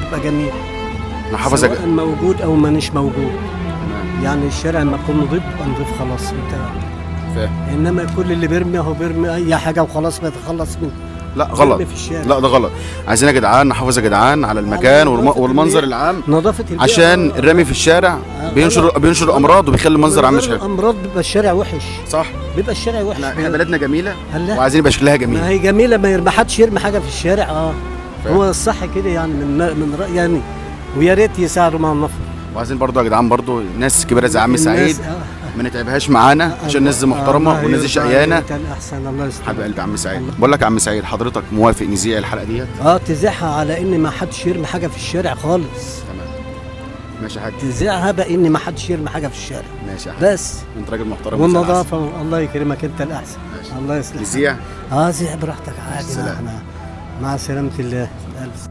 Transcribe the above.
يبقى جميل، نحافظ سواء موجود او مانيش موجود. يعني الشارع لما يكون نضيف يبقى نضيف خلاص انت فاهم. انما كل اللي بيرمي هو بيرمي اي حاجه وخلاص بيتخلص منه. لا غلط، بيرمي في الشارع. لا ده غلط. عايزين يا جدعان نحافظ يا جدعان على المكان نظافة والمنظر البيئة. العام، نظافه البيئه عشان الرمي في الشارع بينشر امراض وبيخلي المنظر عام مش حلو. الامراض بيبقى الشارع وحش، صح. بيبقى الشارع وحش. احنا بلدنا جميله هلا. وعايزين يبقى شكلها ما جميل. هي جميله، ما حدش يرمي حاجه في الشارع. فاهم. هو الصح كده يعني من رأيي يعني، ويا ريت يساعدوا مع النفر. وعايزين برضو يا جدعان برضو ناس كبيره زي عم الناس- سعيد ما نتعبهاش معانا، عشان الناس دي محترمه والناس دي شقيانه. كان احسن. الله يستر. حبيب قلبي عم سعيد. بقول لك يا عم سعيد، حضرتك موافق نذيع الحلقه ديت؟ تذيعها على ان ما حدش يرمي حاجه في الشارع خالص. تمام. ماشي يا حاج. تذيعها بان ما حدش يرمي حاجه في الشارع ماشي يا حاج. بس. انت راجل محترم. والنظافه الله يكرمك انت الاحسن. ماشي. الله يصلحك. نذيع. زيع براحتك عادي. سلام. مع سلامه الله. ألف